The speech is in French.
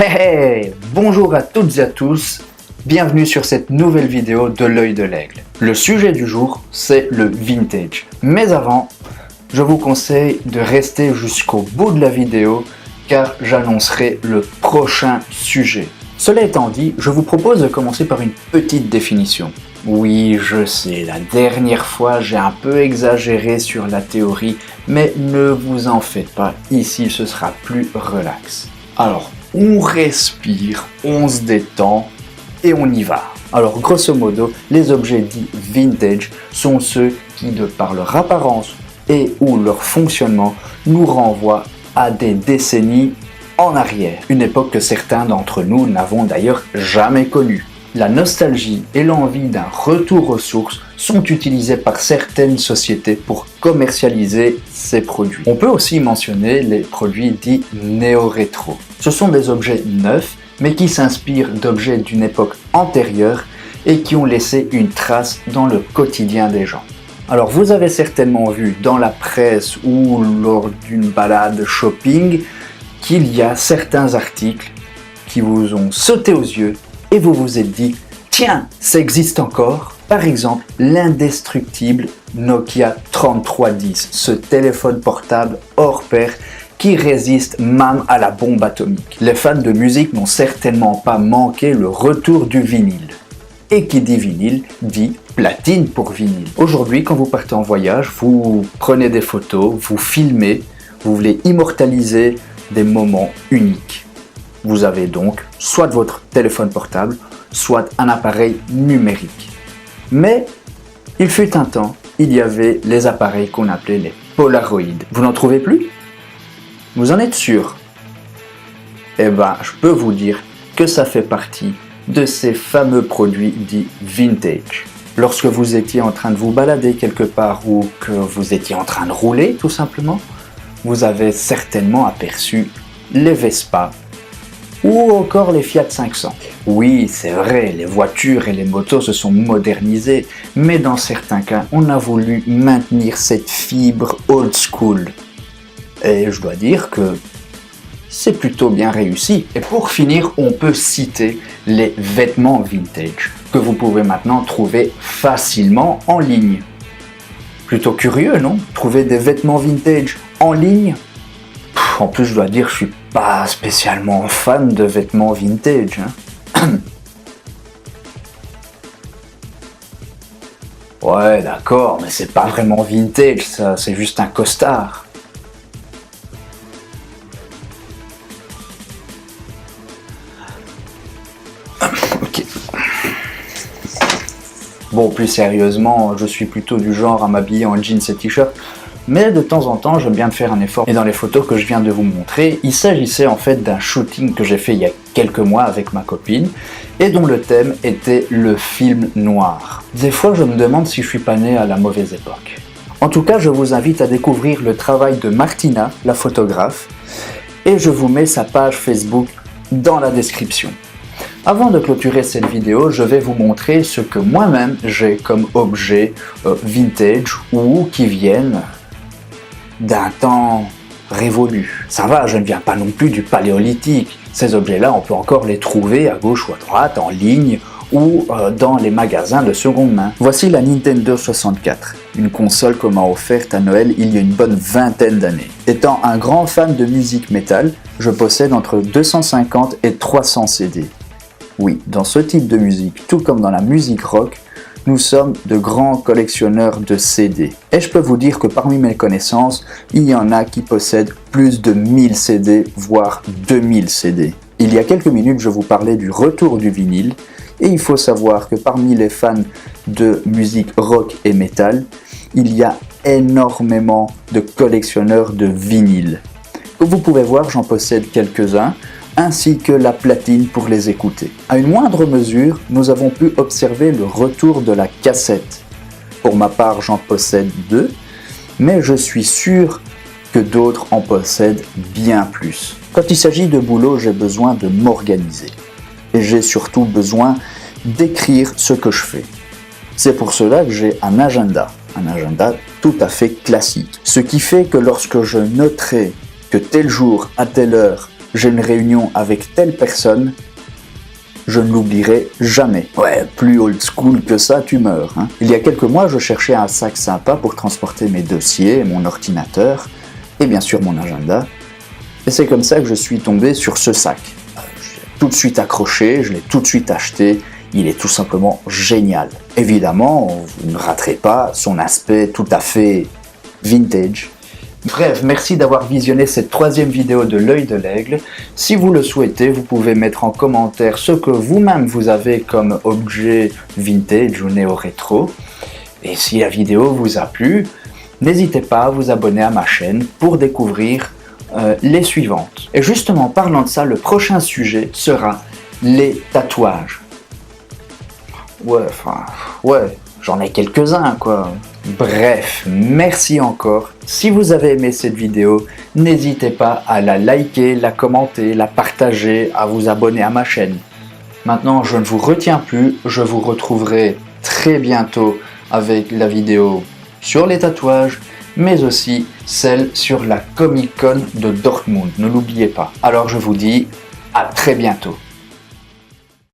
Hey hey! Bonjour à toutes et à tous, bienvenue sur cette nouvelle vidéo de l'œil de l'aigle. Le sujet du jour, c'est le vintage. Mais avant, je vous conseille de rester jusqu'au bout de la vidéo car j'annoncerai le prochain sujet. Cela étant dit, je vous propose de commencer par une petite définition. Oui, je sais, la dernière fois j'ai un peu exagéré sur la théorie, mais ne vous en faites pas, ici ce sera plus relax. Alors, on respire, on se détend et on y va. Alors grosso modo, les objets dits vintage sont ceux qui, de par leur apparence et ou leur fonctionnement, nous renvoient à des décennies en arrière. Une époque que certains d'entre nous n'avons d'ailleurs jamais connue. La nostalgie et l'envie d'un retour aux sources sont utilisés par certaines sociétés pour commercialiser ces produits. On peut aussi mentionner les produits dits néo-rétro. Ce sont des objets neufs, mais qui s'inspirent d'objets d'une époque antérieure et qui ont laissé une trace dans le quotidien des gens. Alors vous avez certainement vu dans la presse ou lors d'une balade shopping qu'il y a certains articles qui vous ont sauté aux yeux et vous vous êtes dit, tiens, ça existe encore. Par exemple, l'indestructible Nokia 3310, ce téléphone portable hors pair qui résiste même à la bombe atomique. Les fans de musique n'ont certainement pas manqué le retour du vinyle. Et qui dit vinyle, dit platine pour vinyle. Aujourd'hui, quand vous partez en voyage, vous prenez des photos, vous filmez, vous voulez immortaliser des moments uniques. Vous avez donc soit votre téléphone portable, soit un appareil numérique. Mais il fut un temps, il y avait les appareils qu'on appelait les Polaroid. Vous n'en trouvez plus? Vous en êtes sûr? Eh ben, je peux vous dire que ça fait partie de ces fameux produits dits vintage. Lorsque vous étiez en train de vous balader quelque part ou que vous étiez en train de rouler tout simplement, vous avez certainement aperçu les Vespa ou encore les Fiat 500. Oui, c'est vrai, les voitures et les motos se sont modernisées, mais dans certains cas, on a voulu maintenir cette fibre old school. Et je dois dire que c'est plutôt bien réussi. Et pour finir, on peut citer les vêtements vintage, que vous pouvez maintenant trouver facilement en ligne. Plutôt curieux, non? Trouver des vêtements vintage en ligne? En plus, je dois dire, je suis pas spécialement fan de vêtements vintage. Ouais, d'accord, mais c'est pas vraiment vintage, ça, c'est juste un costard. Ok. Bon, plus sérieusement, je suis plutôt du genre à m'habiller en jeans et t-shirt. Mais de temps en temps, j'aime bien faire un effort. Et dans les photos que je viens de vous montrer, il s'agissait en fait d'un shooting que j'ai fait il y a quelques mois avec ma copine et dont le thème était le film noir. Des fois, je me demande si je suis pas né à la mauvaise époque. En tout cas, je vous invite à découvrir le travail de Martina, la photographe, et je vous mets sa page Facebook dans la description. Avant de clôturer cette vidéo, je vais vous montrer ce que moi-même j'ai comme objets vintage ou qui viennent d'un temps révolu. Ça va, je ne viens pas non plus du paléolithique. Ces objets-là, on peut encore les trouver à gauche ou à droite, en ligne ou dans les magasins de seconde main. Voici la Nintendo 64, une console qu'on m'a offerte à Noël il y a une bonne vingtaine d'années. Étant un grand fan de musique métal, je possède entre 250 et 300 CD. Oui, dans ce type de musique, tout comme dans la musique rock, nous sommes de grands collectionneurs de CD. Et je peux vous dire que parmi mes connaissances, il y en a qui possèdent plus de 1000 CD, voire 2000 CD. Il y a quelques minutes, je vous parlais du retour du vinyle, et il faut savoir que parmi les fans de musique rock et metal, il y a énormément de collectionneurs de vinyles. Comme vous pouvez voir, j'en possède quelques-uns, ainsi que la platine pour les écouter. À une moindre mesure, nous avons pu observer le retour de la cassette. Pour ma part, j'en possède 2, mais je suis sûr que d'autres en possèdent bien plus. Quand il s'agit de boulot, j'ai besoin de m'organiser. Et j'ai surtout besoin d'écrire ce que je fais. C'est pour cela que j'ai un agenda tout à fait classique. Ce qui fait que lorsque je noterai que tel jour, à telle heure, j'ai une réunion avec telle personne, je ne l'oublierai jamais. Ouais, plus old school que ça, tu meurs. Hein. Il y a quelques mois, je cherchais un sac sympa pour transporter mes dossiers, mon ordinateur et bien sûr mon agenda. Et c'est comme ça que je suis tombé sur ce sac. Je l'ai tout de suite accroché, je l'ai tout de suite acheté. Il est tout simplement génial. Évidemment, vous ne raterez pas son aspect tout à fait vintage. Bref, merci d'avoir visionné cette troisième vidéo de l'œil de l'aigle. Si vous le souhaitez, vous pouvez mettre en commentaire ce que vous-même vous avez comme objet vintage ou néo-rétro. Et si la vidéo vous a plu, n'hésitez pas à vous abonner à ma chaîne pour découvrir les suivantes. Et justement, parlant de ça, le prochain sujet sera les tatouages. Ouais, j'en ai quelques-uns, quoi. Bref, merci encore. Si vous avez aimé cette vidéo, n'hésitez pas à la liker, la commenter, la partager, à vous abonner à ma chaîne. Maintenant, je ne vous retiens plus, je vous retrouverai très bientôt avec la vidéo sur les tatouages, mais aussi celle sur la Comic Con de Dortmund, ne l'oubliez pas. Alors je vous dis à très bientôt.